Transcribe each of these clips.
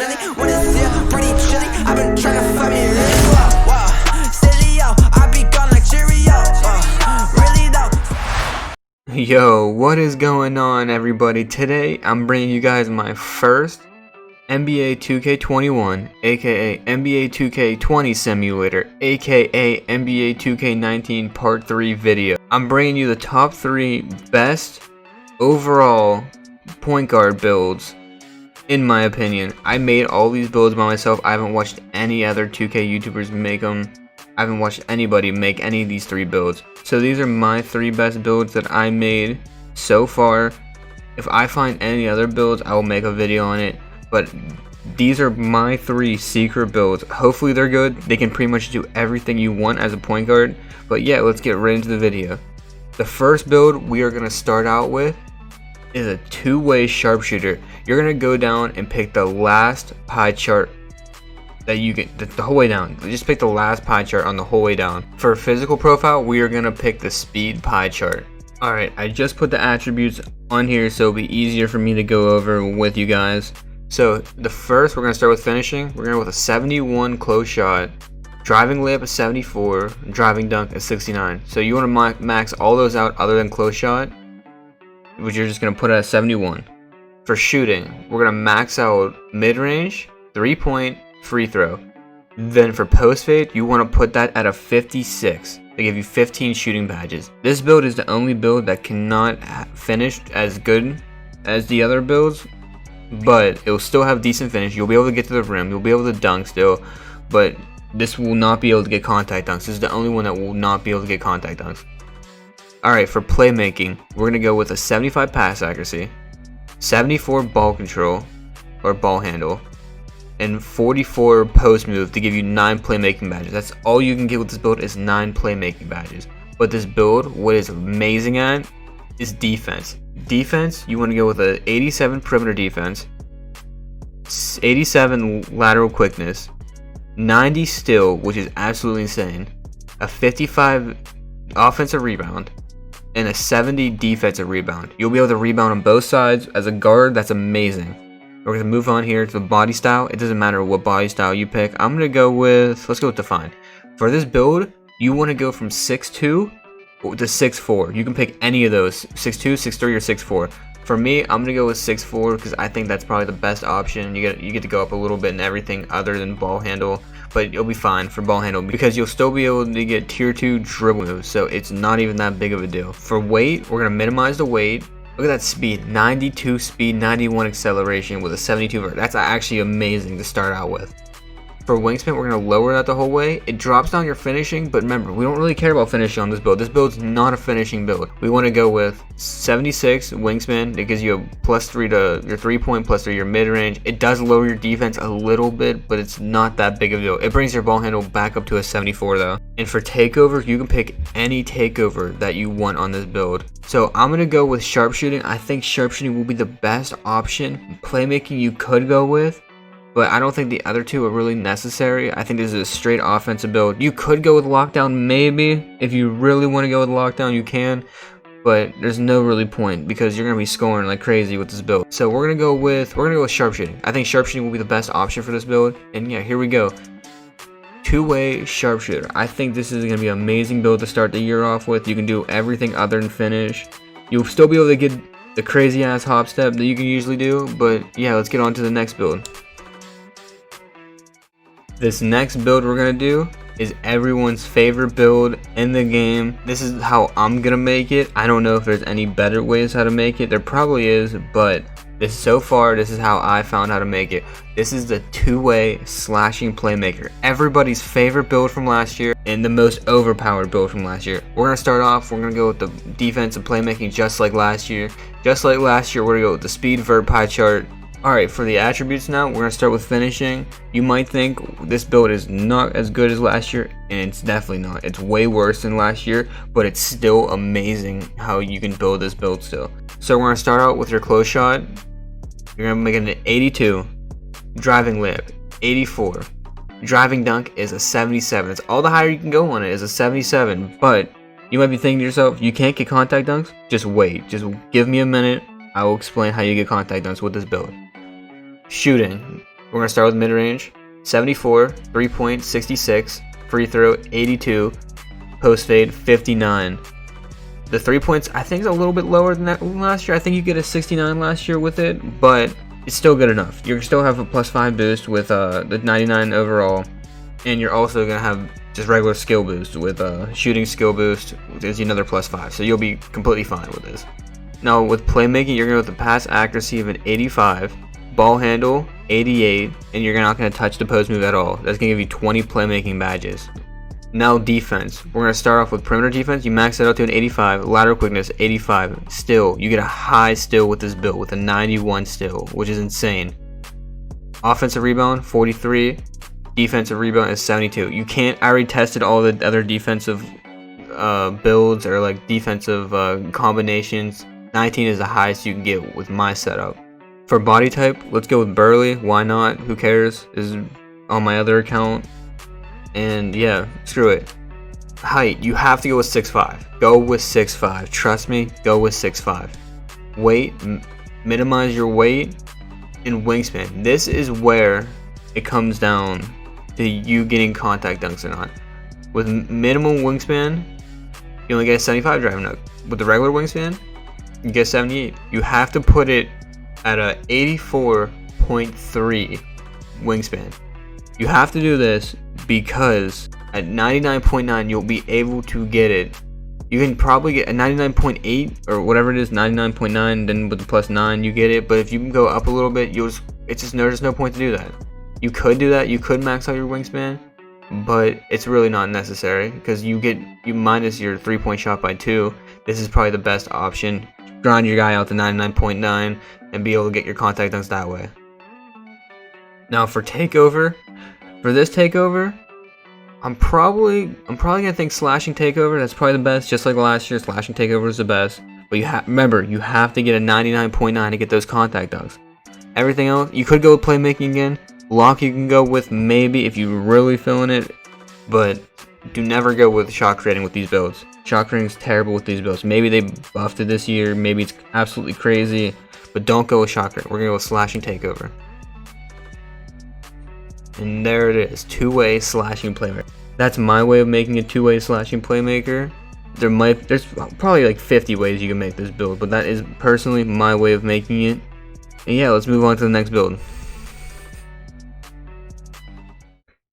milli. When it's here, pretty chilly. I've been trying to find me really wow. Steady, yo, I be gone like Cheerio. Really though. Yo, what is going on, everybody? Today I'm bringing you guys my first NBA2K21 aka NBA2K20 simulator aka NBA2K19 part 3 video. I'm bringing you the top 3 best overall point guard builds in my opinion. I made all these builds by myself. I haven't watched any other 2K YouTubers make them. I haven't watched anybody make any of these 3 builds. So these are my 3 best builds that I made so far. If I find any other builds, I will make a video on it. But these are my 3 secret builds. Hopefully they're good. They can pretty much do everything you want as a point guard. But yeah, let's get right into the video. The first build we are going to start out with is a 2-way sharpshooter. You're going to go down and pick the last pie chart that you get, the whole way down. Just pick the last pie chart on the whole way down. For a physical profile, we are going to pick the speed pie chart. Alright, I just put the attributes on here so it'll be easier for me to go over with you guys. So the first, we're going to start with finishing. We're going to go with a 71 close shot, driving layup a 74, driving dunk a 69. So you want to max all those out other than close shot, which you're just going to put at 71. For shooting, we're going to max out mid-range, 3-point, free throw. Then for post fade, you want to put that at a 56. They give you 15 shooting badges. This build is the only build that cannot finish as good as the other builds, but it will still have decent finish. You'll be able to get to the rim, you'll be able to dunk still, but this will not be able to get contact dunks. This is the only one that will not be able to get contact dunks. Alright, for playmaking, we're going to go with a 75 pass accuracy, 74 ball control or ball handle, and 44 post move to give you 9 playmaking badges. That's all you can get with this build is 9 playmaking badges. But this build, what is amazing at is defense. Defense, you want to go with a 87 perimeter defense, 87 lateral quickness, 90 steal, which is absolutely insane, a 55 offensive rebound, and a 70 defensive rebound. You'll be able to rebound on both sides. As a guard, that's amazing. We're going to move on here to the body style. It doesn't matter what body style you pick. I'm going to go with, let's go with Define. For this build, you want to go from 6'2" to 6'4". You can pick any of those, 6'2", 6'3", or 6'4". For me, I'm going to go with 6'4" because I think that's probably the best option. You get to go up a little bit in everything other than ball handle, but you'll be fine for ball handle because you'll still be able to get tier 2 dribble moves, so it's not even that big of a deal. For weight, we're going to minimize the weight. Look at that speed, 92 speed, 91 acceleration with a 72 vert. That's actually amazing to start out with. For wingspan, we're going to lower that the whole way. It drops down your finishing, but remember, we don't really care about finishing on this build. This build's not a finishing build. We want to go with 76 wingspan. It gives you a +3 to your 3-point, +3 your mid-range. It does lower your defense a little bit, but it's not that big of a deal. It brings your ball handle back up to a 74 though. And for takeover, you can pick any takeover that you want on this build. So I'm going to go with sharpshooting. I think sharpshooting will be the best option. Playmaking you could go with, but I don't think the other 2 are really necessary. I think this is a straight offensive build. You could go with lockdown maybe. If you really want to go with lockdown, you can. But there's no really point because you're going to be scoring like crazy with this build. So we're going to go with sharpshooting. I think sharpshooting will be the best option for this build. And yeah, here we go. 2-way sharpshooter. I think this is going to be an amazing build to start the year off with. You can do everything other than finish. You'll still be able to get the crazy ass hop step that you can usually do. But yeah, let's get on to the next build. This next build we're going to do is everyone's favorite build in the game. This is how I'm going to make it. I don't know if there's any better ways how to make it. There probably is, but so far, this is how I found how to make it. This is the 2-way slashing playmaker. Everybody's favorite build from last year and the most overpowered build from last year. We're going to start off, we're going to go with the defensive playmaking just like last year. Just like last year, we're going to go with the speed vert pie chart. Alright, for the attributes now, we're going to start with finishing. You might think this build is not as good as last year, and it's definitely not. It's way worse than last year, but it's still amazing how you can build this build still. So we're going to start out with your close shot. You're going to make it an 82. Driving layup, 84. Driving dunk is a 77. That's all the higher you can go on it is a 77, but you might be thinking to yourself, you can't get contact dunks? Just wait. Just give me a minute. I will explain how you get contact dunks with this build. Shooting. We're gonna start with mid-range. 74, 3-point 66, free throw 82, post fade 59. The 3 points I think is a little bit lower than that last year. I think you get a 69 last year with it, but it's still good enough. You still have a +5 boost with the 99 overall, and you're also gonna have just regular skill boost with shooting skill boost. There's another +5, so you'll be completely fine with this. Now with playmaking, you're gonna go with the pass accuracy of an 85, ball handle 88, and you're not gonna touch the post move at all. That's gonna give you 20 playmaking badges. Now defense, we're gonna start off with perimeter defense. You max it out to an 85, lateral quickness 85. Still, you get a high still with this build with a 91 still, which is insane. Offensive rebound 43, defensive rebound is 72. You can't. I already tested all the other defensive builds or like defensive combinations. 19 is the highest you can get with my setup. For body type, let's go with burly. Why not? Who cares? This is on my other account. And yeah, screw it. Height, you have to go with 6'5". Go with 6'5". Trust me, go with 6'5". Weight, minimize your weight. And wingspan. This is where it comes down to you getting contact dunks or not. With minimum wingspan, you only get a 75 driving dunk. With the regular wingspan, you get 78. You have to put it at a 84.3 wingspan. You have to do this because at 99.9 you'll be able to get it. You can probably get a 99.8 or whatever it is, 99.9, then with the +9 you get it. But if you can go up a little bit, there's just no point to do that. You could do that, you could max out your wingspan, but it's really not necessary because you minus your 3-point shot by 2. This is probably the best option. Grind your guy out to 99.9 and be able to get your contact dunks that way. Now for takeover, for this takeover, I'm probably gonna think slashing takeover. That's probably the best. Just like last year, slashing takeover is the best. But remember, you have to get a 99.9 to get those contact dunks. Everything else, you could go with playmaking again. Lock you can go with maybe if you're really feeling it, but do never go with shot creating with these builds. Shot creating is terrible with these builds. Maybe they buffed it this year. Maybe it's absolutely crazy, but don't go with shot creating. We're gonna go with slashing takeover. And there it is, two-way slashing playmaker. That's my way of making a two-way slashing playmaker. There's probably like 50 ways you can make this build, but that is personally my way of making it. And yeah, let's move on to the next build.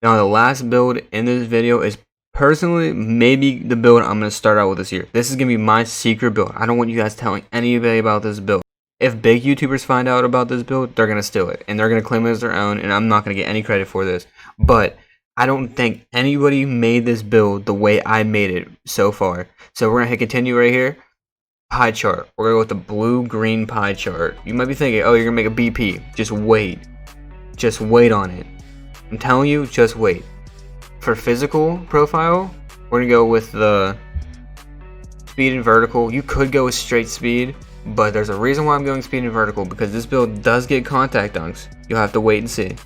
Now the last build in this video is personally maybe the build I'm going to start out with this year. This is going to be my secret build. I don't want you guys telling anybody about this build. If big YouTubers find out about this build, they're going to steal it. And they're going to claim it as their own, and I'm not going to get any credit for this. But I don't think anybody made this build the way I made it so far. So we're going to hit continue right here. Pie chart. We're going to go with the blue-green pie chart. You might be thinking, oh, you're going to make a BP. Just wait. Just wait on it. I'm telling you, just wait. For physical profile, we're going to go with the speed and vertical. You could go with straight speed, but there's a reason why I'm going speed and vertical, because this build does get contact dunks. You'll have to wait and see.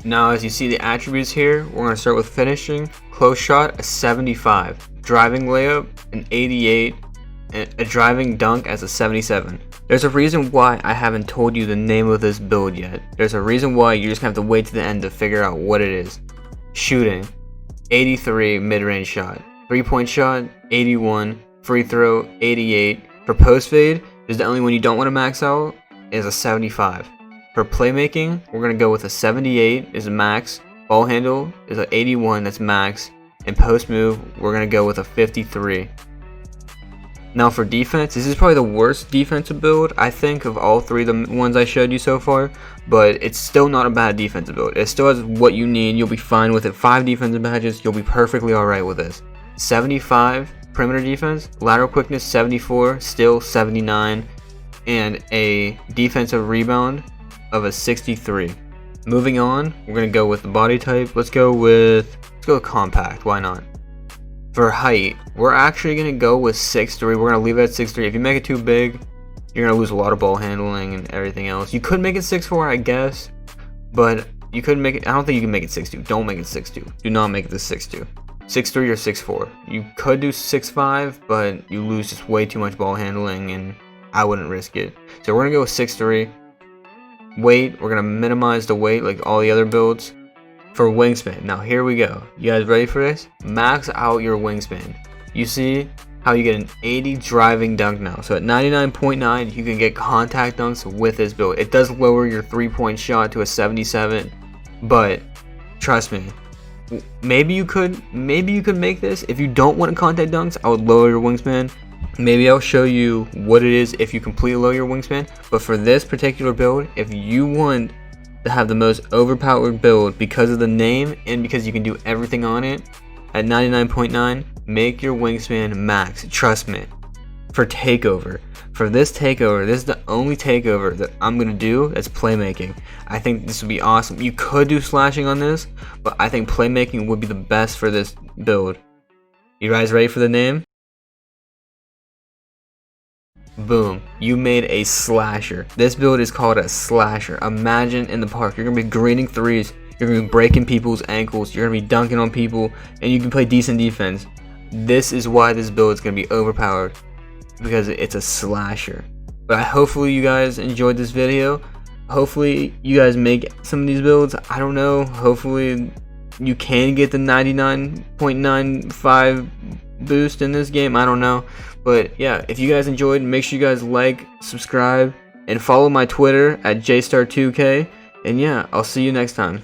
Now, as you see the attributes here, we're going to start with finishing. Close shot, a 75. Driving layup, an 88. And a driving dunk as a 77. There's a reason why I haven't told you the name of this build yet. There's a reason why you're just going to have to wait to the end to figure out what it is. Shooting, 83 mid-range shot. 3-point shot, 81. Free throw, 88. For post fade, this is the only one you don't want to max out, is a 75. For playmaking, we're going to go with a 78 is a max. Ball handle is an 81, that's max. And post move, we're going to go with a 53. Now for defense, this is probably the worst defensive build, I think, of all three of the ones I showed you so far. But it's still not a bad defensive build. It still has what you need. You'll be fine with it. 5 defensive badges, you'll be perfectly alright with this. 75 perimeter defense, lateral quickness 74, still 79, and a defensive rebound of a 63. Moving on, we're going to go with the body type. Let's go with compact, why not? For height, we're actually going to go with 6'3". We're going to leave it at 6'3". If you make it too big, you're going to lose a lot of ball handling and everything else. You could make it 6'4", I guess, but you could make it. I don't think you can make it 6'2". Don't make it 6'2". Do not make this 6'2". 6'3" or 6'4". You could do 6'5", but you lose just way too much ball handling, and I wouldn't risk it. So we're going to go with 6'3". weight, we're gonna minimize the weight like all the other builds. For wingspan, now here we go. You guys ready for this? Max out your wingspan. You see how you get an 80 driving dunk now. So at 99.9, you can get contact dunks with this build. It does lower your 3-point shot to a 77, but trust me, maybe you could make this. If you don't want contact dunks, I would lower your wingspan. Maybe I'll show you what it is if you completely lower your wingspan. But for this particular build, if you want to have the most overpowered build because of the name and because you can do everything on it, at 99.9, make your wingspan max. Trust me. For takeover, for this takeover, this is the only takeover that I'm gonna do that's playmaking. I think this would be awesome. You could do slashing on this, but I think playmaking would be the best for this build. You guys ready for the name? Boom, you made a slasher. This build is called a slasher. Imagine in the park, you're gonna be greening threes, you're gonna be breaking people's ankles, you're gonna be dunking on people, and you can play decent defense. This is why this build is gonna be overpowered, because it's a slasher. But hopefully you guys enjoyed this video. Hopefully you guys make some of these builds. I don't know, hopefully you can get the 99.95 boost in this game. I don't know, but yeah, if you guys enjoyed, make sure you guys like, subscribe, and follow my Twitter at jstar2k. And yeah, I'll see you next time.